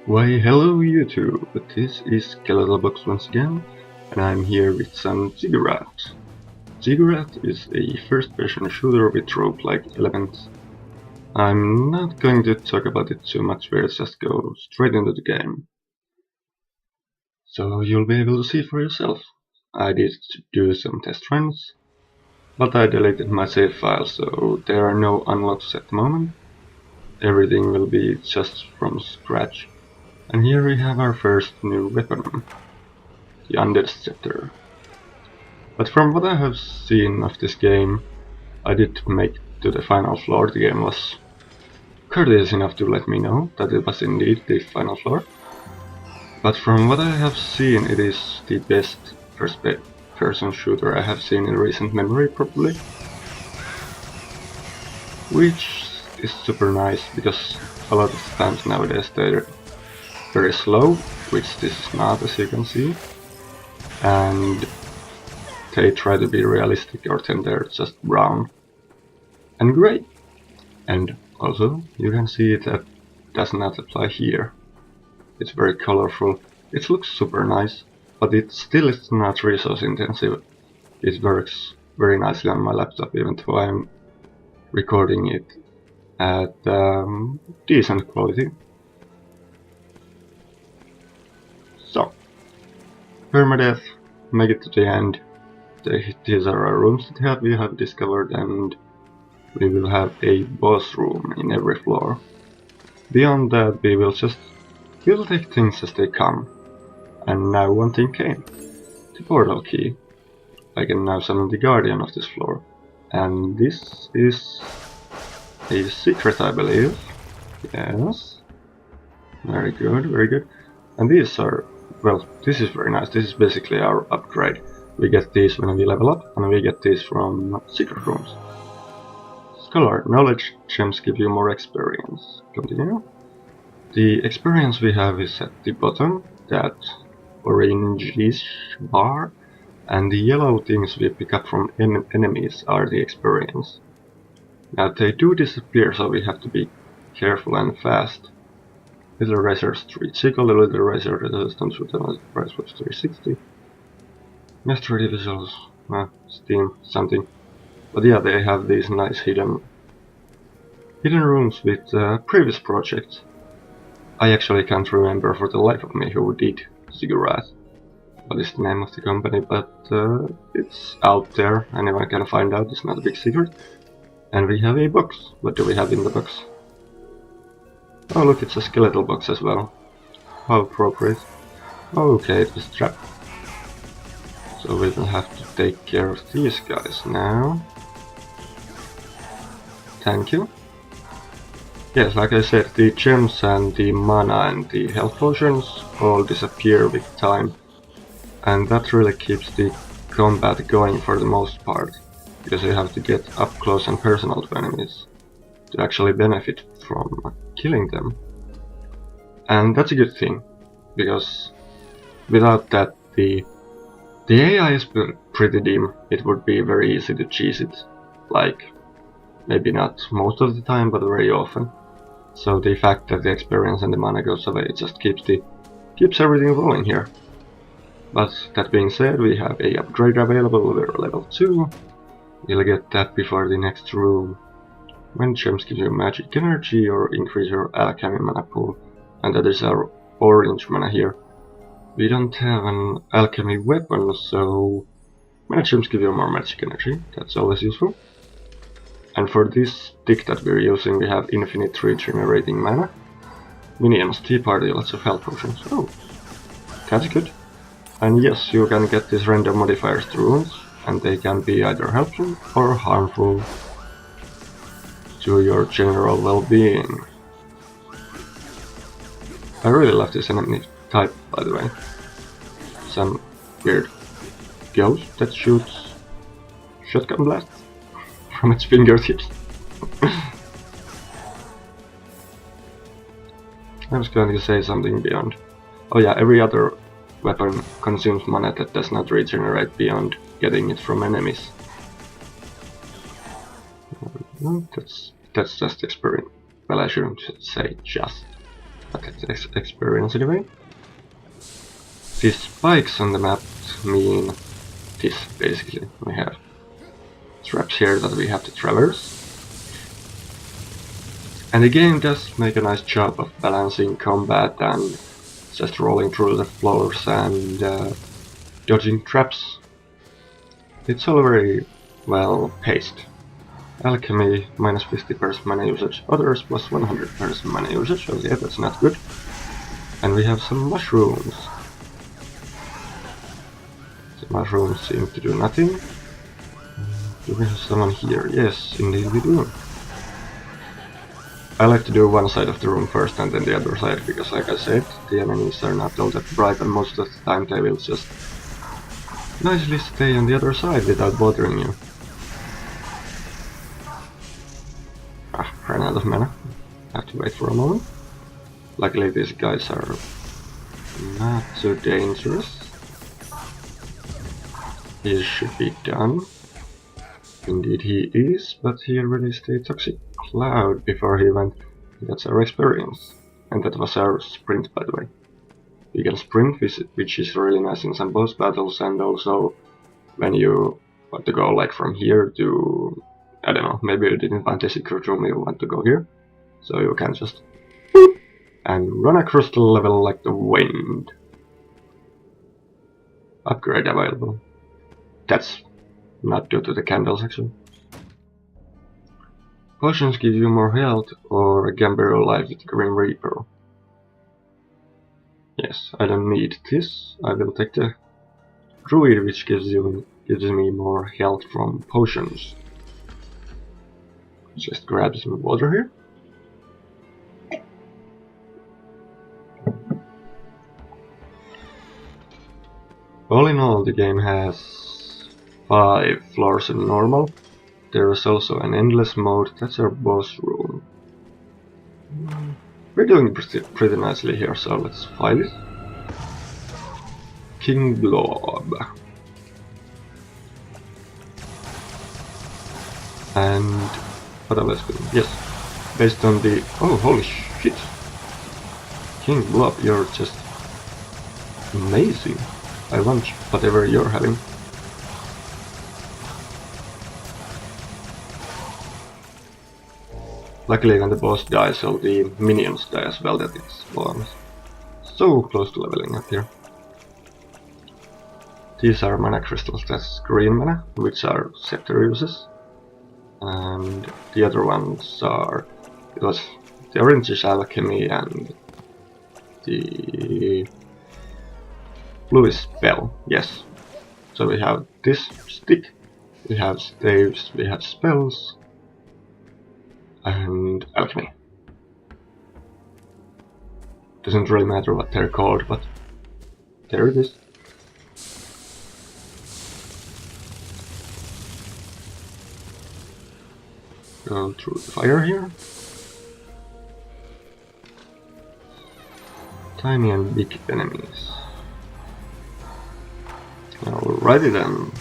Why hello YouTube, this is Skeletal once again, and I'm here with some Ziggurat. Ziggurat is a first-person shooter with roguelike elements. I'm not going to talk about it too much, let's just go straight into the game. So you'll be able to see for yourself. I did do some test runs, but I deleted my save file, so there are no unlocks at the moment. Everything will be just from scratch. And here we have our first new weapon, the Untitled Chapter. But from what I have seen of this game, I did make to the final floor. The game was courteous enough to let me know that it was indeed the final floor. But from what I have seen, it is the best first-person shooter I have seen in recent memory, probably. Which is super nice, because a lot of times nowadays they're very slow, which this is not, as you can see. And they try to be realistic, or then they're just brown and grey. And also, you can see that does not apply here. It's very colorful. It looks super nice, but it still is not resource intensive. It works very nicely on my laptop, even though I'm recording it at decent quality. So, permadeath, make it to the end. These are our rooms that we have discovered, and we will have a boss room in every floor. Beyond that, we'll take things as they come. And now one thing came. The portal key. I can now summon the guardian of this floor. And this is a secret, I believe. Yes. Very good, very good. And these are, well, this is very nice. This is basically our upgrade. We get these when we level up, and we get these from secret rooms. Scholar, knowledge gems give you more experience. Continue. The experience we have is at the bottom, that orange-ish bar, and the yellow things we pick up from enemies are the experience. Now they do disappear, so we have to be careful and fast. Little Razor's 3 little Razor resistance with another price was 360. Mastery visuals, Steam, something. But yeah, they have these nice hidden rooms with previous projects. I actually can't remember for the life of me who did Ziggurat. What is the name of the company, but it's out there, anyone can find out, it's not a big secret. And we have a box. What do we have in the box? Oh look, it's a skeletal box as well. How appropriate. Okay, it was trapped. So we will have to take care of these guys now. Thank you. Yes, like I said, the gems and the mana and the health potions all disappear with time. And that really keeps the combat going for the most part, because you have to get up close and personal to enemies to actually benefit from killing them. And that's a good thing, because without that the AI is pretty dim. It would be very easy to cheese it, like maybe not most of the time, but very often. So the fact that the experience and the mana goes away just keeps everything rolling here. But that being said, we have a upgrade available. We're level 2. We'll get that before the next room. When gems give you magic energy or increase your alchemy mana pool, and that is our orange mana here. We don't have an alchemy weapon, so mana gems give you more magic energy. That's always useful. And for this stick that we're using, we have infinite regenerating mana. Minions, tea party, lots of health potions. Oh, that's good. And yes, you can get these random modifiers to runes, and they can be either helpful or harmful to your general well-being. I really love this enemy type, by the way. Some weird ghost that shoots shotgun blasts from its fingertips. I was going to say something beyond. Oh yeah, every other weapon consumes mana that does not regenerate beyond getting it from enemies. That's just experience. Well, I shouldn't say just. But that's experience anyway. These spikes on the map mean this, basically. We have traps here that we have to traverse. And the game does make a nice job of balancing combat and just rolling through the floors and dodging traps. It's all very well paced. Alchemy, minus 50% mana usage, others plus 100% mana usage, okay, that's not good. And we have some mushrooms. The mushrooms seem to do nothing. Do we have someone here? Yes, indeed we do. I like to do one side of the room first and then the other side, because like I said, the enemies are not all that bright and most of the time they will just nicely stay on the other side without bothering you. Ran out of mana. Have to wait for a moment. Luckily these guys are not so dangerous. He should be done. Indeed he is, but he released a toxic cloud before he went. That's our experience. And that was our sprint, by the way. You can sprint, which is really nice in some boss battles, and also when you want to go like from here to, I don't know, maybe you didn't find a secret room, you want to go here. So you can just boop, and run across the level like the wind. Upgrade available. That's not due to the candles actually. Potions give you more health or a Gambero life with Grim Reaper. Yes, I don't need this. I will take the Druid, which gives me more health from potions. Just grab some water here. All in all, the game has 5 floors in normal. There is also an endless mode. That's our boss room. We're doing pretty nicely here, so let's file it. King Blob. And what else? Yes, based on the... Oh, holy shit! King Blob, you're just amazing. I want whatever you're having. Luckily when the boss dies, all the minions die as well, that it spawns. So close to leveling up here. These are mana crystals, that's green mana, which are scepter uses. And the other ones are... because the orange is alchemy and the blue is spell, yes. So we have this stick, we have staves, we have spells, and alchemy. Doesn't really matter what they're called, but there it is. Go through the fire here. Tiny and big enemies. Alrighty then.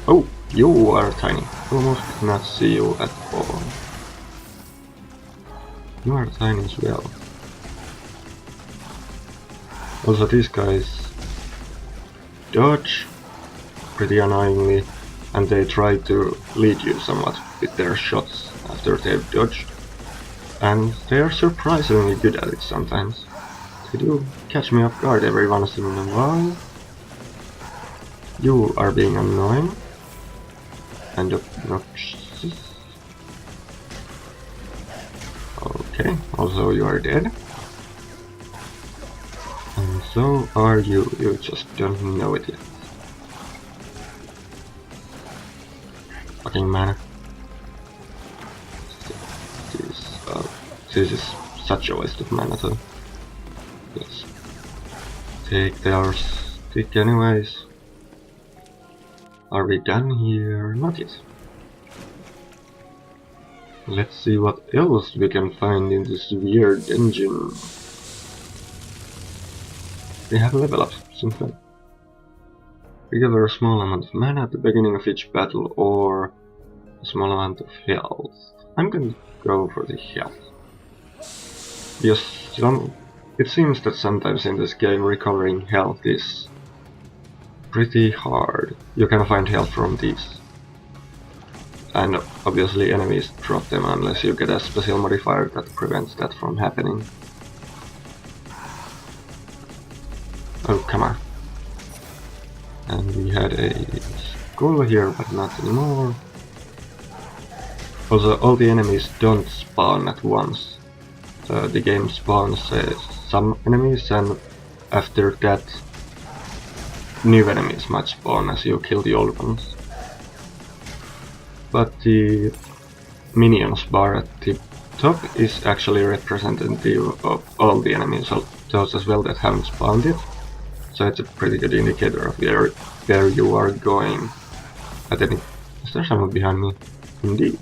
Oh, you are tiny. Almost cannot see you at all. You are tiny as well. Also these guys dodge pretty annoyingly, and they try to lead you somewhat with their shots after they've dodged. And they are surprisingly good at it sometimes. They do catch me off guard every once in a while. You are being annoying and obnoxious. Okay, also you are dead. And so are you, you just don't know it yet. Fucking mana. This is such a waste of mana though. Let's take their stick anyways. Are we done here? Not yet. Let's see what else we can find in this weird dungeon. We have level ups since then. Recover a small amount of mana at the beginning of each battle or a small amount of health. I'm gonna go for the health. Yes, it seems that sometimes in this game recovering health is pretty hard. You can find health from these. And obviously enemies drop them unless you get a special modifier that prevents that from happening. Oh, come on. And we had a skull here, but not anymore. Also, all the enemies don't spawn at once. The game spawns some enemies, and after that new enemies might spawn as you kill the old ones. But the minions bar at the top is actually representative of all the enemies, so those as well that haven't spawned yet. So it's a pretty good indicator of where you are going at any... Is there someone behind me? Indeed.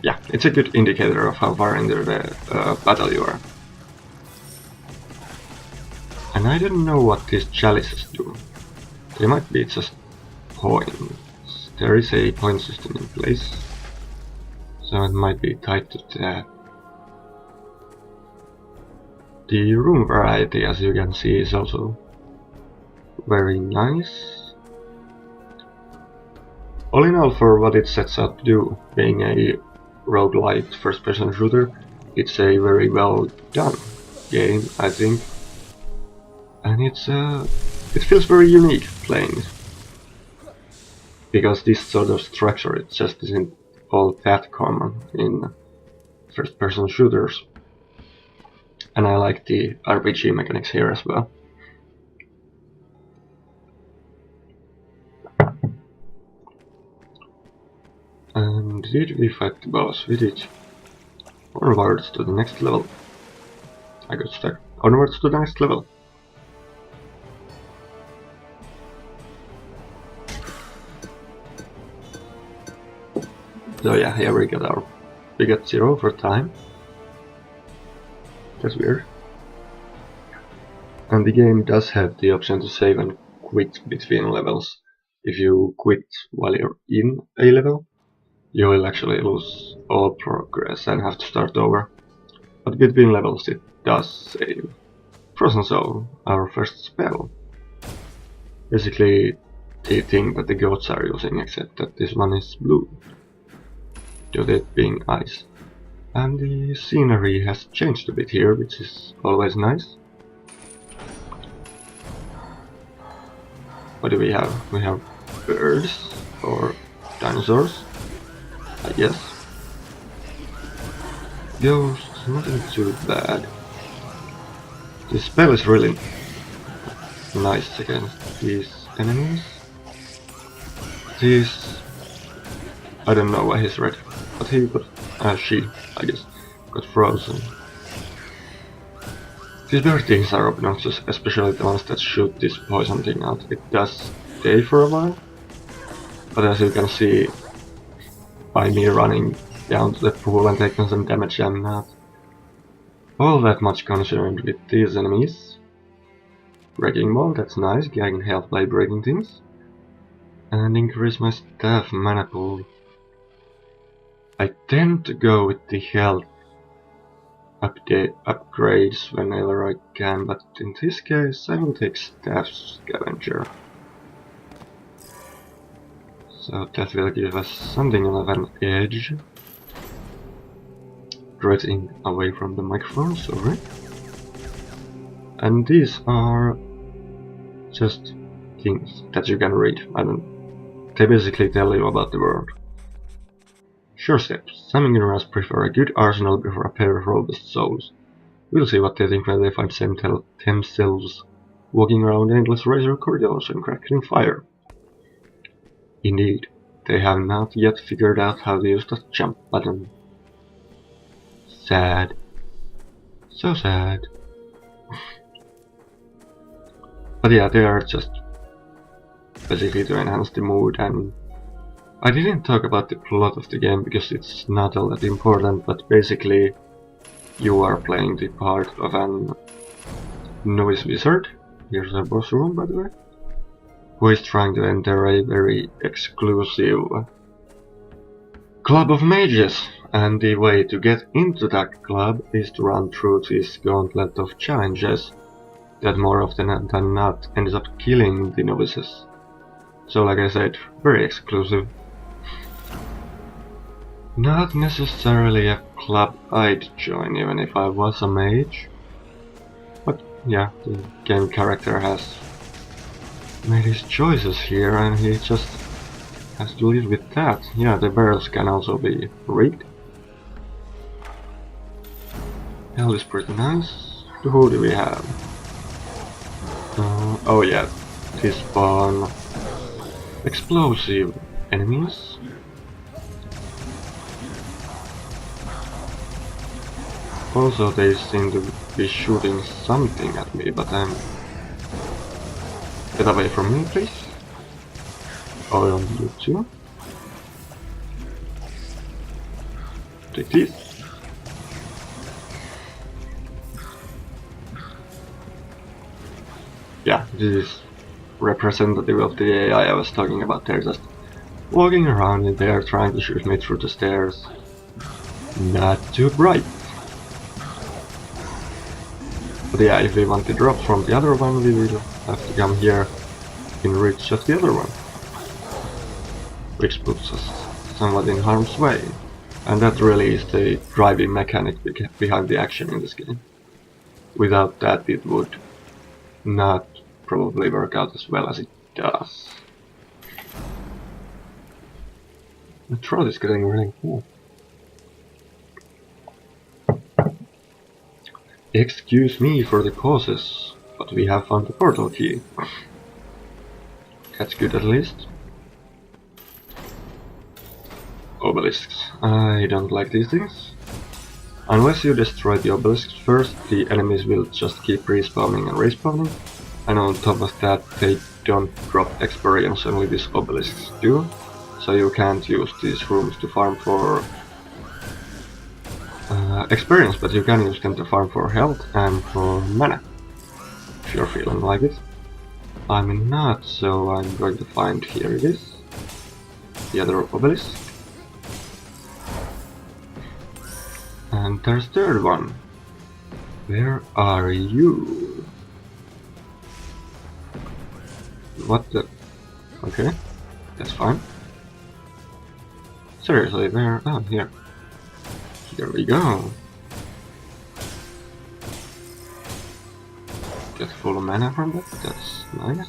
Yeah, it's a good indicator of how far into the battle you are. And I don't know what these chalices do. They might be just points. There is a point system in place, so it might be tied to that. The room variety, as you can see, is also very nice. All in all, for what it sets out to do, being a roguelite first-person shooter, it's a very well done game, I think. And it feels very unique playing it. Because this sort of structure, it just isn't all that common in first-person shooters. And I like the RPG mechanics here as well. And did we fight the boss? We did. Onwards to the next level. I got stuck. Onwards to the next level. So yeah, here we got 0 for time. That's weird. And the game does have the option to save and quit between levels. If you quit while you're in a level, you will actually lose all progress and have to start over. But between levels it does save. Frozen Soul, our first spell. Basically the thing that the goats are using, except that this one is blue, due to it being ice. And the scenery has changed a bit here, which is always nice. What do we have? We have birds, or dinosaurs, I guess. Ghosts, nothing too bad. This spell is really nice against these enemies. I don't know why he's red, but he got... she, I guess, got frozen. These bird things are obnoxious, especially the ones that shoot this poison thing out. It does stay for a while, but as you can see, by me running down to the pool and taking some damage, I'm not all that much concerned with these enemies. Breaking ball, that's nice, getting health by breaking things. And increase my staff mana pool. I tend to go with the health upgrades whenever I can, but in this case I will take Staff Scavenger. So that will give us something of an edge. Directing away from the microphone, sorry. And these are just things that you can read. They basically tell you about the world. Sure steps. Some ignorants prefer a good arsenal before a pair of robust souls. We'll see what they think when they find themselves walking around endless razor corridors and crackling fire. Indeed, they have not yet figured out how to use the jump button. Sad. So sad. But yeah, they are just basically to enhance the mood, and I didn't talk about the plot of the game because it's not all that important, but basically you are playing the part of an novice wizard, here's a boss room by the way, who is trying to enter a very exclusive Club of Mages, and the way to get into that club is to run through this gauntlet of challenges that more often than not ends up killing the novices. So like I said, very exclusive. Not necessarily a club I'd join even if I was a mage. But yeah, the game character has made his choices here and he just has to live with that. Yeah, the barrels can also be rigged. Hell is pretty nice. Who do we have? Oh yeah, they spawn explosive enemies. Also they seem to be shooting something at me, but get away from me please. Oh, you too. Take this. Yeah, this is representative of the AI I was talking about. They're just walking around in there trying to shoot me through the stairs. Not too bright. But yeah, if we want to drop from the other one, we will have to come here in reach of the other one. Which puts us somewhat in harm's way. And that really is the driving mechanic behind the action in this game. Without that it would not probably work out as well as it does. The troll is getting really cool. Excuse me for the causes, but we have found the portal key. That's good at least. Obelisks. I don't like these things. Unless you destroy the obelisks first, the enemies will just keep respawning and respawning. And on top of that, they don't drop experience, only these obelisks do. So you can't use these rooms to farm for experience, but you can use them to farm for health and for mana, if you're feeling like it. I'm not, so I'm going to find, here it is, the other obelisk. And there's the third one. Where are you? What the... Okay, that's fine. Seriously, where... Oh, here. Here we go. Get full mana from that, that's nice.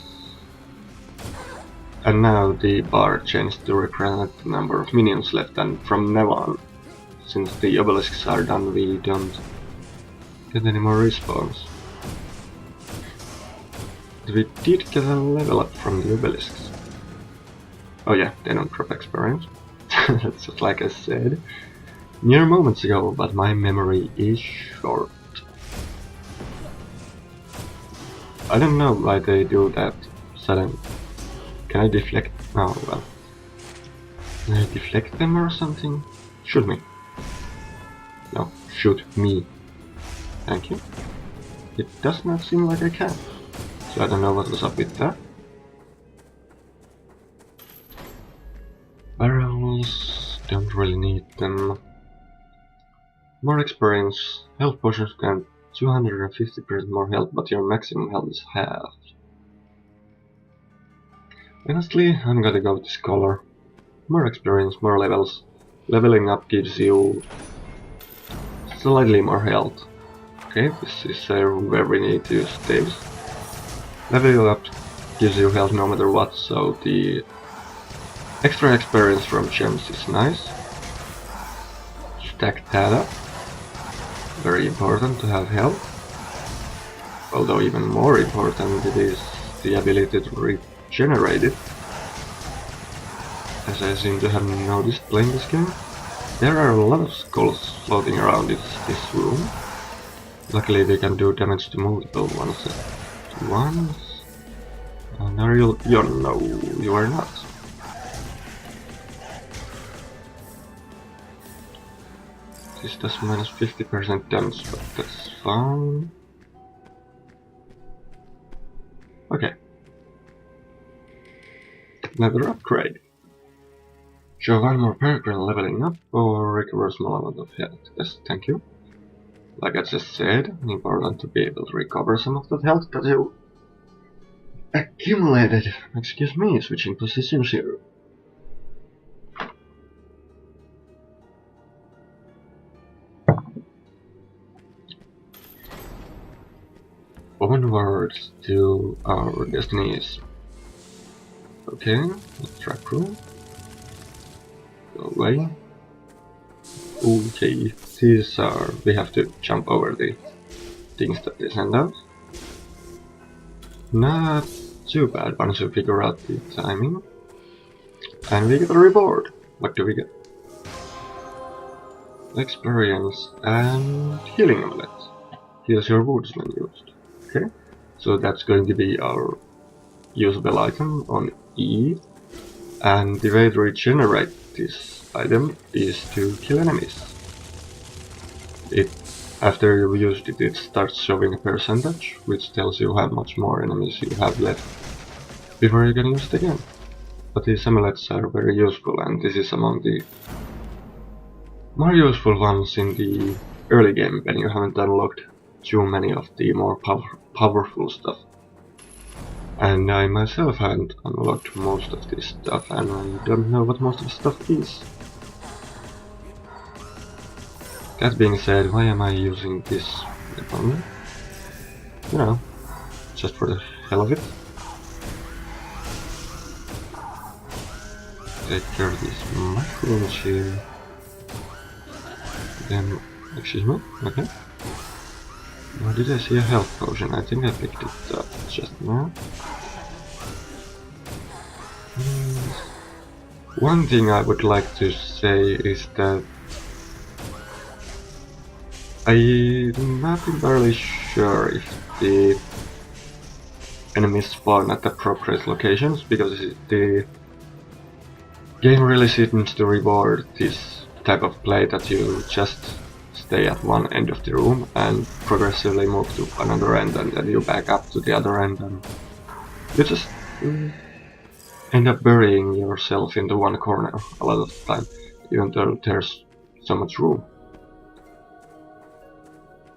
And now the bar changed to represent the number of minions left, and from now on, since the obelisks are done, we don't get any more respawns. But we did get a level up from the obelisks. Oh yeah, they don't drop experience. That's just like I said mere moments ago, but my memory is short. I don't know why they do that sudden... Can I deflect? Oh well. Can I deflect them or something? Shoot me. No, shoot me. Thank you. It does not seem like I can. So I don't know what was up with that. Barrels, don't really need them. More experience, health potions grant 250% more health, but your maximum health is halved. Honestly, I'm gonna go with Scholar. More experience, more levels. Leveling up gives you slightly more health. Okay, this is where we need to use staves. Leveling up gives you health no matter what, so the extra experience from gems is nice. Stack that up. Very important to have health. Although even more important it is the ability to regenerate it. As I seem to have noticed playing this game, there are a lot of skulls floating around this room. Luckily they can do damage to multiple ones at once. And are you... no, you are not. This does minus 50% damage, but that's fine. Okay. Another upgrade. Show one more perk when leveling up or recover a small amount of health. Yes, thank you. Like I just said, important to be able to recover some of that health that you accumulated. Excuse me, switching positions here. Onwards to our destinies. Okay, track room. Go away. Okay, these are... we have to jump over the things that they send out. Not too bad once you figure out the timing. And we get a reward. What do we get? Experience and healing amulet. Heals your wounds when used. Okay, so that's going to be our usable item on E. And the way to regenerate this item is to kill enemies. After you've used it, it starts showing a percentage, which tells you how much more enemies you have left before you can use it again. But these amulets are very useful, and this is among the more useful ones in the early game when you haven't unlocked too many of the more powerful stuff. And I myself haven't unlocked most of this stuff, and I don't know what most of the stuff is. That being said, why am I using this weapon? You know, just for the hell of it. Take care of these mushrooms here. Then, excuse me, okay. Where did I see a health potion? I think I picked it up just now. One thing I would like to say is that I'm not entirely sure if the enemies spawn at appropriate locations, because the game really seems to reward this type of play that you just stay at one end of the room and progressively move to another end, and then you back up to the other end, and you just end up burying yourself into one corner a lot of the time, even though there's so much room.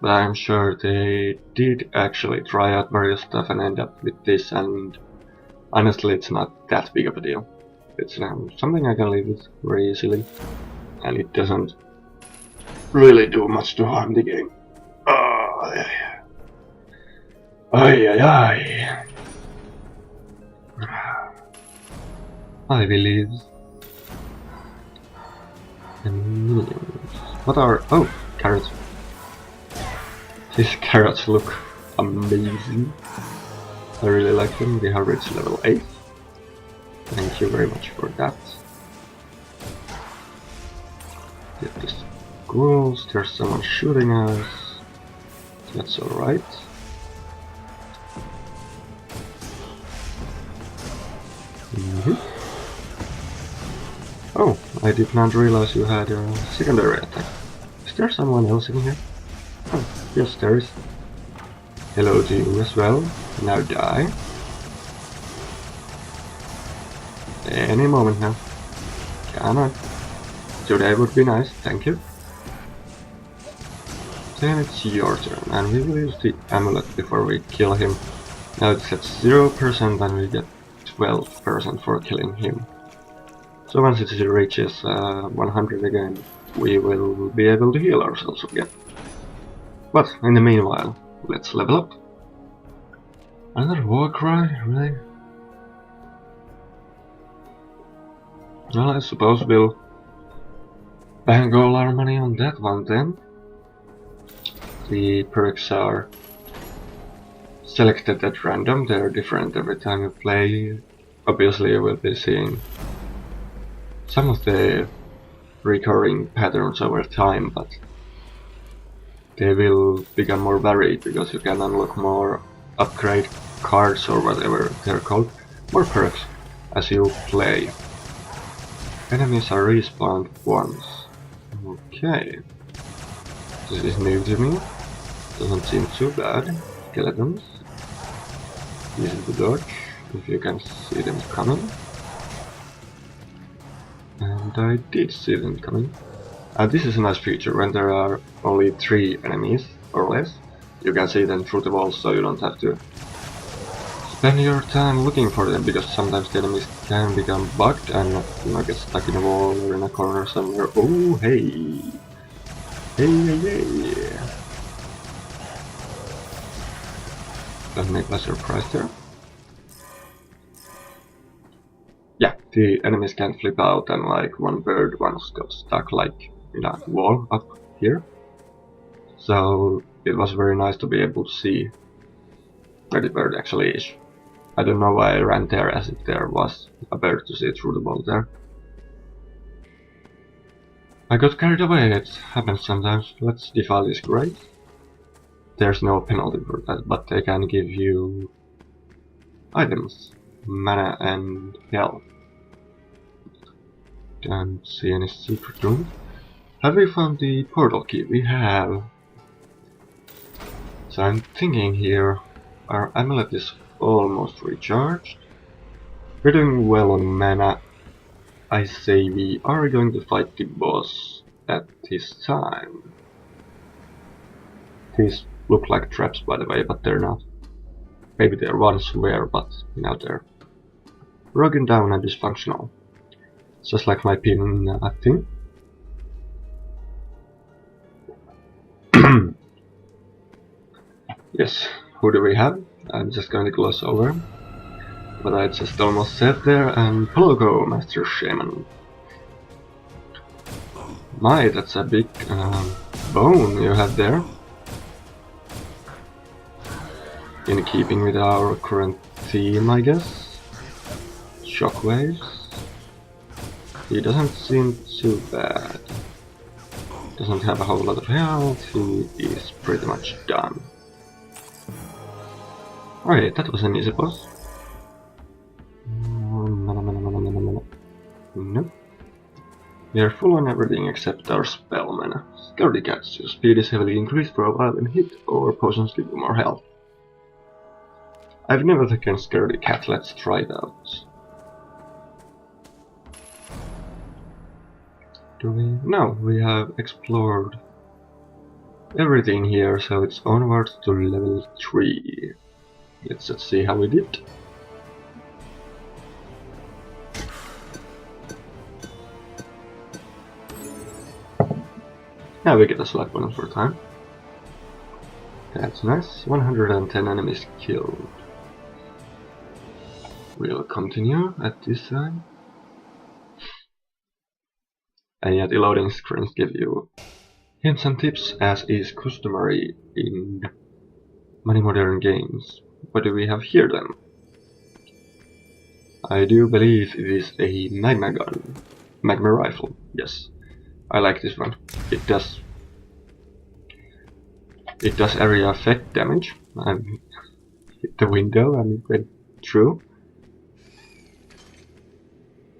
But I'm sure they did actually try out various stuff and end up with this, and honestly it's not that big of a deal. It's something I can live with very easily, and it doesn't really do much to harm the game. Ay ay ay. I believe. What are... oh, carrots. These carrots look amazing. I really like them. They have reached level 8. Thank you very much for that. Get the squirrels. There's someone shooting us. That's alright. Oh, I did not realize you had a secondary attack. Is there someone else in here? Oh, yes there is. Hello to you as well. Now die. Any moment now. Come on. Today would be nice, thank you. Then it's your turn, and we will use the amulet before we kill him. Now it's at 0% and we get 12% for killing him. So once it reaches 100 again, we will be able to heal ourselves again. But in the meanwhile, let's level up. Another war cry, really? Well, I suppose we'll bank all our money on that one then. The perks are selected at random, they're different every time you play. Obviously you will be seeing some of the recurring patterns over time, but they will become more varied because you can unlock more upgrade cards or whatever they're called, more perks as you play. Enemies are respawned once. Okay. This is new to me. Doesn't seem too bad. Skeletons. Easy to dodge if you can see them coming. And And I did see them coming. This is a nice feature. When there are only 3 enemies or less, you can see them through the walls, so you don't have to spend your time looking for them, because sometimes the enemies can become bugged and get stuck in a wall or in a corner somewhere. Oh, hey! Hey! Don't make a surprise there. Yeah, the enemies can flip out, and like one bird once got stuck like in a wall up here. So it was very nice to be able to see where the bird actually is. I don't know why I ran there as if there was a bird to see through the wall there. I got carried away, it happens sometimes. Let's defile this grate. There's no penalty for that, but they can give you items, mana and health. Don't see any secret room. Have we found the portal key? We have. So I'm thinking here, our amulet is almost recharged. We're doing well on mana. I say we are going to fight the boss at this time. These look like traps, by the way, but they're not. Maybe they once were, but now they're broken down and dysfunctional. Just like my pin thing. Yes, who do we have? I'm just going to gloss over what I just almost said there, and Pologo, Master Shaman. My, that's a big bone you have there. In keeping with our current theme, I guess. Shockwaves. He doesn't seem too bad. Doesn't have a whole lot of health, he is pretty much done. Alright, that was an easy boss. Nope. We are full on everything except our spell mana. Scaredy Cats, your speed is heavily increased for a while and hit, or potions give you more health. I've never taken Scaredy Cat, let's try it out. Do we? No, we have explored everything here, so it's onwards to level 3. Let's just see how we did. Now we get a slap bonus for time. That's nice. 110 enemies killed. We'll continue at this time. And yet the loading screens give you hints and tips, as is customary in many modern games. What do we have here then? I do believe it is a magma gun. Magma rifle, yes. I like this one. It does area effect damage. I hit the window and it went through.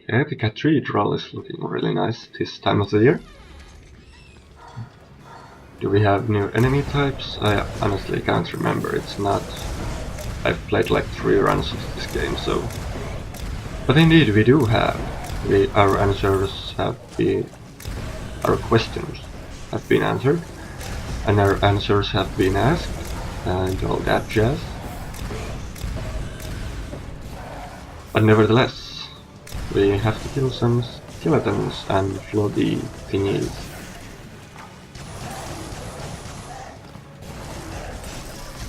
Okay, the Cathedral is looking really nice this time of the year. Do we have new enemy types? I honestly can't remember. It's not. I've played like 3 runs of this game, so. But indeed, we do have. Our answers have been. Our questions have been answered, and our answers have been asked, and all that jazz. But nevertheless, we have to kill some skeletons and floaty thingies.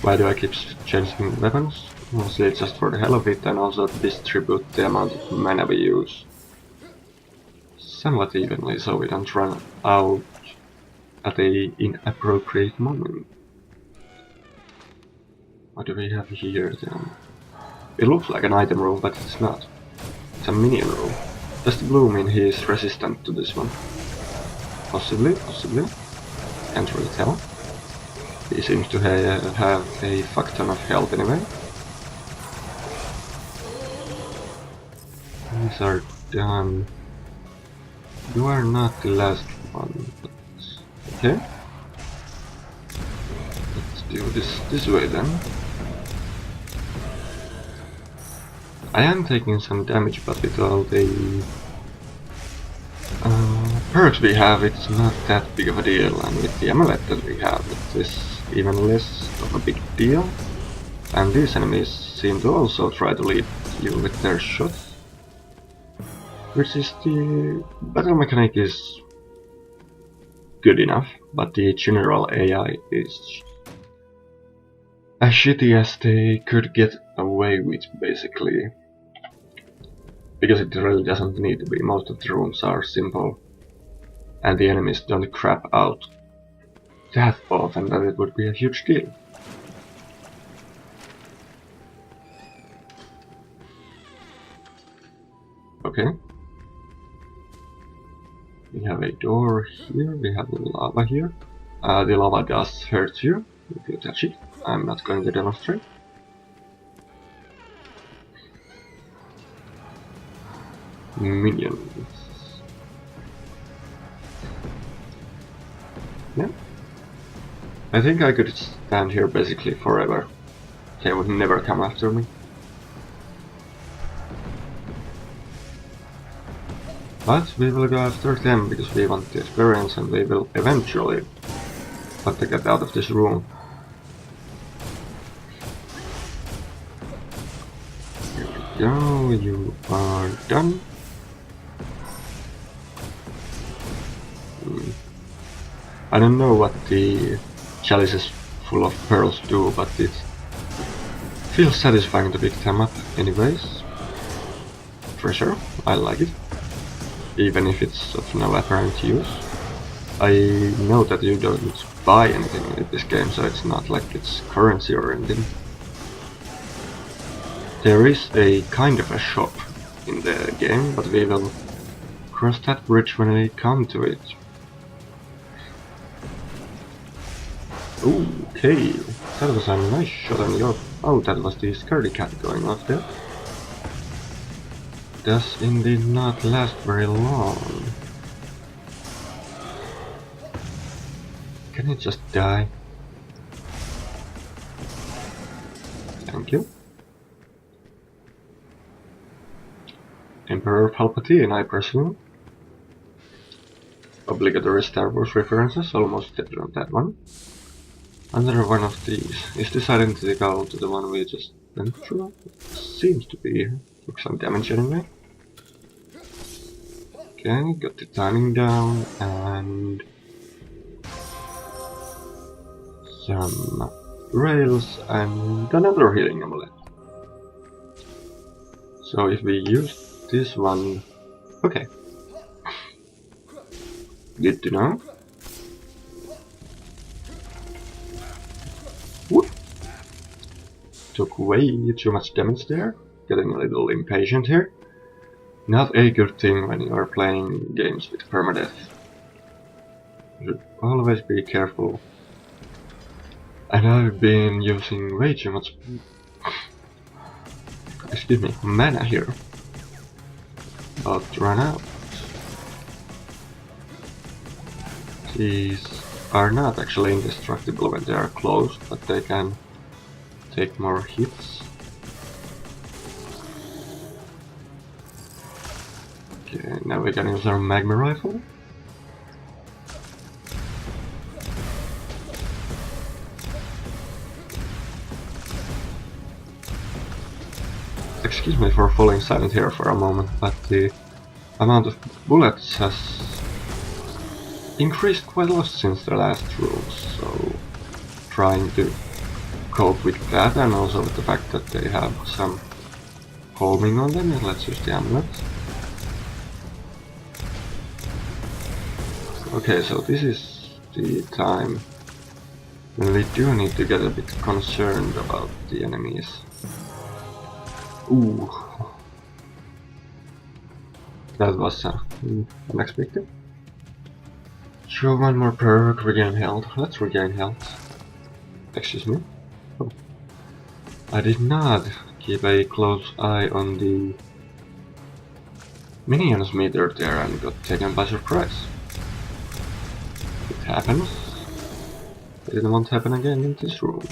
Why do I keep changing weapons? Mostly just for the hell of it, and also to distribute the amount of mana we use somewhat evenly, so we don't run out at an inappropriate moment. What do we have here then? It looks like an item room, but it's not. It's a minion room. Does the blue mean he is resistant to this one? Possibly, possibly. Can't really tell. He seems to have a fuck ton of health anyway. These are done. You are not the last one, but okay. Let's do this way then. I am taking some damage, but without a Perks we have, it's not that big of a deal, and with the amulet that we have, it is even less of a big deal. And these enemies seem to also try to lead you with their shots. Which is the battle mechanic is good enough, but the general AI is as shitty as they could get away with, basically. Because it really doesn't need to be. Most of the rooms are simple, and the enemies don't crap out that often that it would be a huge deal. Okay. We have a door here, we have the lava here. The lava does hurt you if you touch it. I'm not going to demonstrate. Minions. Yeah. I think I could stand here basically forever. They would never come after me. But we will go after them because we want the experience and we will eventually have to get out of this room. Here we go, you are done. I don't know what the chalices full of pearls do, but it feels satisfying to pick them up anyways. For sure, I like it. Even if it's of no apparent use. I know that you don't buy anything in this game, so it's not like it's currency or anything. There is a kind of a shop in the game, but we will cross that bridge when we come to it. Okay, that was a nice shot on your... Oh, that was the scaredy cat going off there. Does indeed not last very long. Can it just die? Thank you. Emperor Palpatine, I presume. Obligatory Star Wars references, almost dead on that one. Another one of these. Is this identical to the one we just went through? It seems to be. Took some damage anyway. Okay, got the timing down and some rails and another healing amulet. So if we use this one... Okay. Good to know. Whoop. Took way too much damage there. Getting a little impatient here. Not a good thing when you are playing games with permadeath. You should always be careful. And I've been using way too much... excuse me, mana here. About to run out. These are not actually indestructible when they are closed, but they can take more hits. Okay, now we can use our magma rifle. Excuse me for falling silent here for a moment, but the amount of bullets has increased quite a lot since the last rules, so trying to cope with that and also with the fact that they have some homing on them. Let's use the amulet. Okay, so this is the time when we do need to get a bit concerned about the enemies. Ooh. That was unexpected. Sure, one more perk, regain health. Let's regain health. Excuse me. Oh. I did not keep a close eye on the minions meter there and got taken by surprise. It happens. It didn't want to happen again in this room.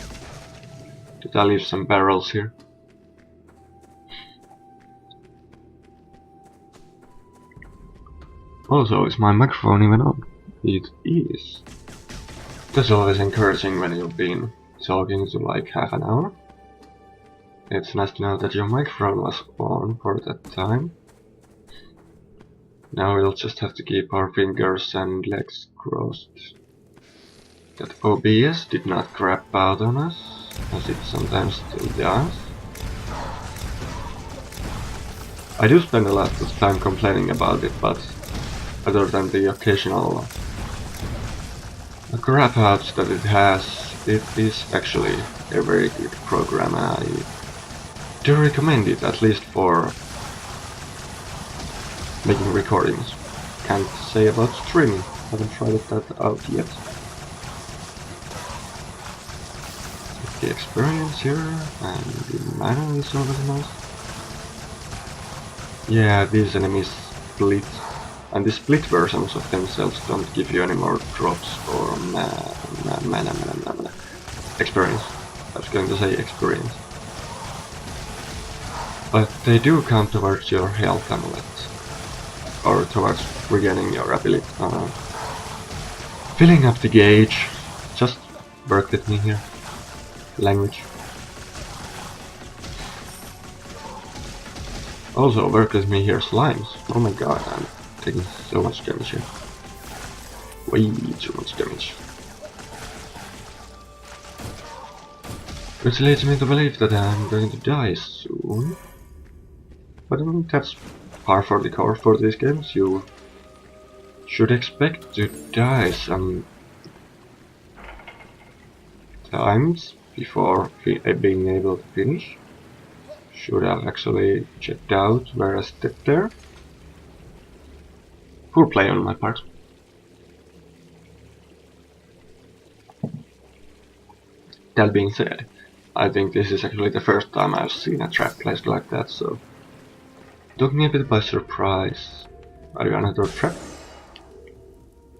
Did I leave some barrels here? Also, is my microphone even on? It is. That's always encouraging when you've been talking to like half an hour. It's nice to know that your microphone was on for that time. Now we'll just have to keep our fingers and legs crossed that OBS did not crap out on us, as it sometimes still does. I do spend a lot of time complaining about it, but other than the occasional crap outs that it has, it is actually a very good program. I do recommend it, at least for making recordings. Can't say about streaming, haven't tried that out yet. The experience here, and the mana is always nice. Yeah, these enemies split, and the split versions of themselves don't give you any more drops or mana. Experience. I was going to say experience. But they do count towards your health amulet, or towards regaining your ability. Filling up the gauge. Just work with me here. Language. Also work with me here, slimes. Oh my god, I'm taking so much damage here. Way too much damage. Which leads me to believe that I'm going to die soon. But I think that's par for the course for these games. You should expect to die some times before being able to finish. Should have actually checked out where I stepped there. Poor play on my part. That being said, I think this is actually the first time I've seen a trap placed like that, so took me a bit by surprise. Are you another trap?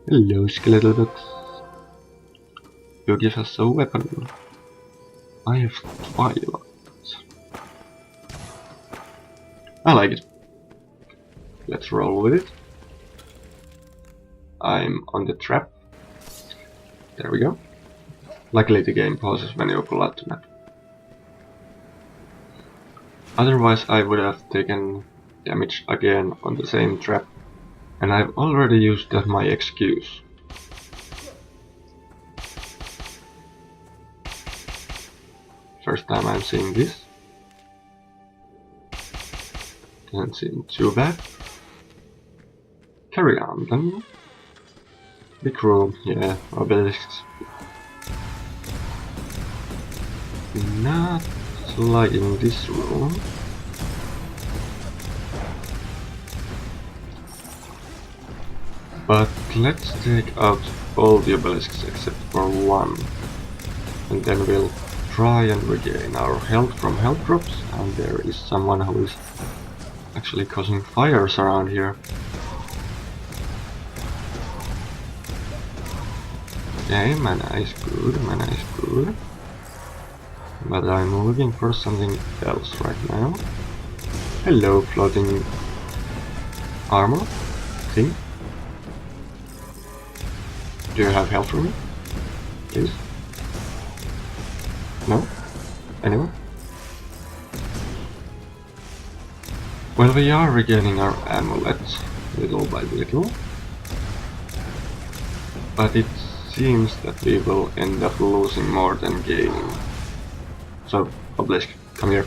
Hello, skeletal books. You give us a weapon. I have Twilight. I like it. Let's roll with it. I'm on the trap. There we go. Luckily the game pauses when you pull out the map. Otherwise I would have taken damage again on the same trap, and I've already used that my excuse. First time I'm seeing this. Doesn't seem too bad. Carry on then. Big room, yeah, obelisks. Not like in this room. But let's take out all the obelisks except for one. And then we'll try and regain our health from health drops. And there is someone who is actually causing fires around here. Okay, mana is good, mana is good. But I'm looking for something else right now. Hello, floating armor thing. Do you have health for me? Please? No? Anyone? Well, we are regaining our amulet, little by little. But it seems that we will end up losing more than gaining. So, Obelisk, come here.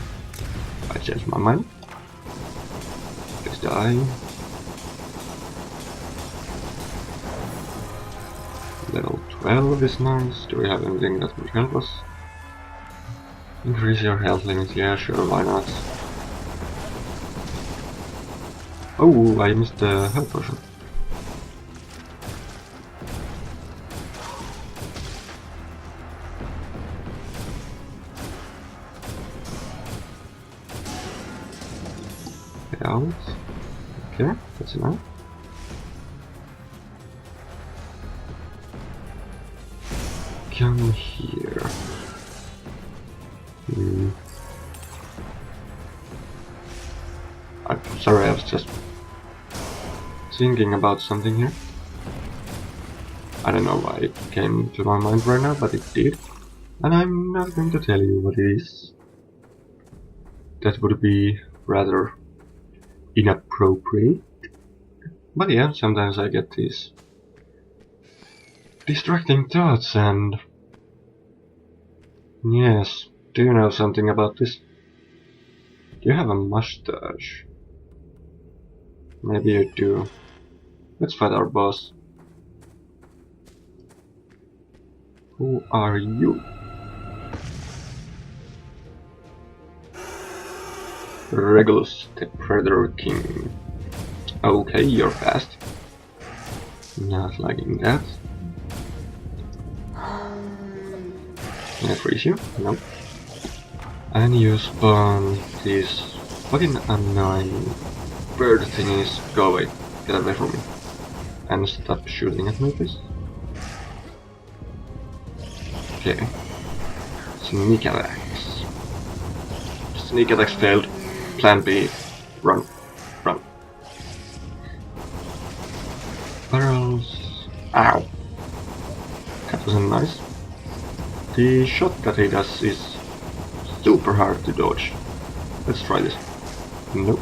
I changed my mind. Please die. Level 12 is nice. Do we have anything that would help us? Increase your health limit, yeah, sure, why not? Oh, I missed the health potion. Out. Okay, that's enough. Come here. I'm sorry, I was just thinking about something here. I don't know why it came to my mind right now, but it did. And I'm not going to tell you what it is. That would be rather inappropriate. But yeah, sometimes I get these distracting thoughts and... Yes, do you know something about this? You have a mustache. Maybe you do. Let's fight our boss. Who are you? Regulus, the Predator King. Okay, you're fast. Not liking that. Can I freeze you? No. And you spawn these fucking annoying bird thingies. Go away. Get away from me. And stop shooting at me, please. Okay. Sneak attacks. Sneak attacks failed. Plan B. Run. Run. Barrels. Ow. That wasn't nice. The shot that he does is super hard to dodge. Let's try this. Nope.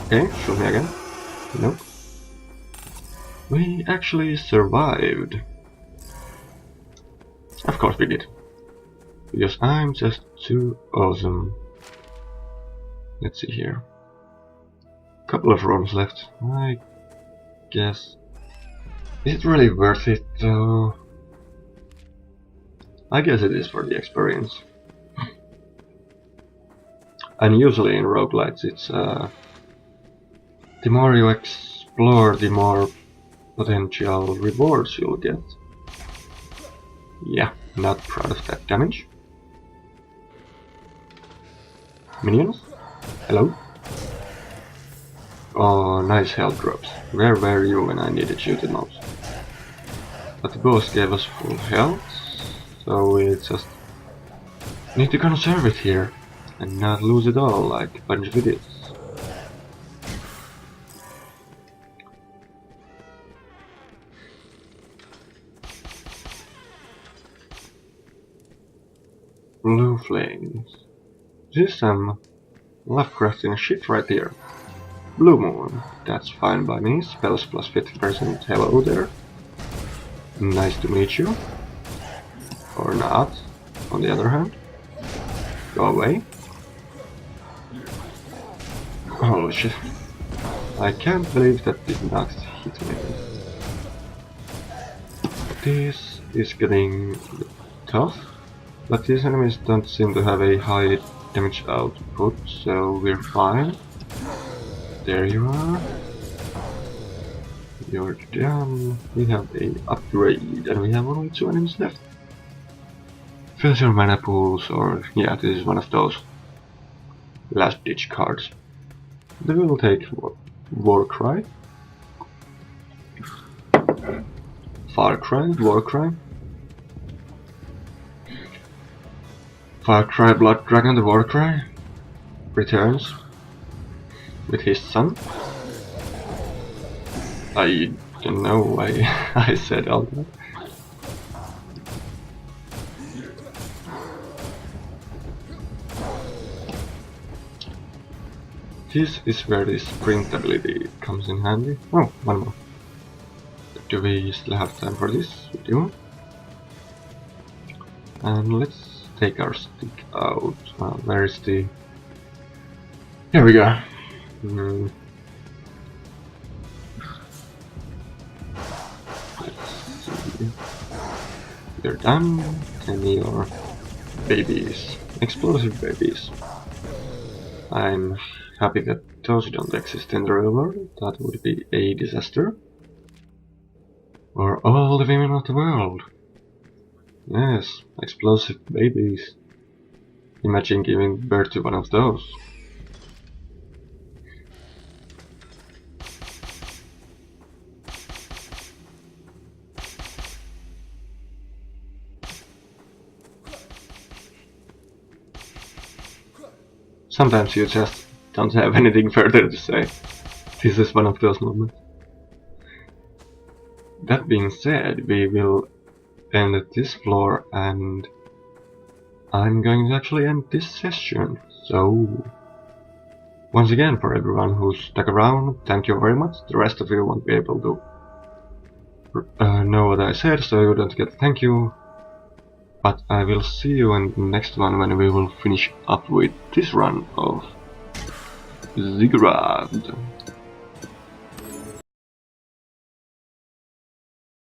Okay, shoot me again. Nope. We actually survived. Of course we did. Because I'm just too awesome. Let's see here. Couple of rooms left. I guess. Is it really worth it though? I guess it is for the experience. And usually in roguelites it's the more you explore, the more potential rewards you'll get. Yeah, not proud of that damage. Minions? Hello? Oh, nice health drops. Where were you when I needed you the most? But the boss gave us full health, so we just need to conserve it here and not lose it all like a bunch of idiots. Blue flames. This is some Lovecraftian shit right here. Blue moon. That's fine by me. Spells plus 50%. Hello there. Nice to meet you. Or not, on the other hand. Go away. Holy shit. I can't believe that did not hit me. This is getting tough. But these enemies don't seem to have a high damage output, so we're fine. There you are. You're done. We have a upgrade, and we have only 2 enemies left. Fills your mana pools, or yeah, this is one of those last ditch cards. Then we will take Warcry. Far Cry, Warcry. Far Cry Blood Dragon the Warcry returns with his son. I don't know why I said all that. This is where the sprint ability comes in handy. Oh, one more. Do we still have time for this? We do. And let's take our stick out. Where is the... Here we go. Let's see. You're done. And you're babies. Explosive babies. I'm happy that those don't exist in the real world. That would be a disaster. For all the women of the world. Yes, explosive babies. Imagine giving birth to one of those. Sometimes you just don't have anything further to say. This is one of those moments. that being said, we will end at this floor, and I'm going to actually end this session. So, once again, for everyone who stuck around, thank you very much. The rest of you won't be able to know what I said, so you don't get a thank you. But I will see you in the next one when we will finish up with this run of Ziggurat.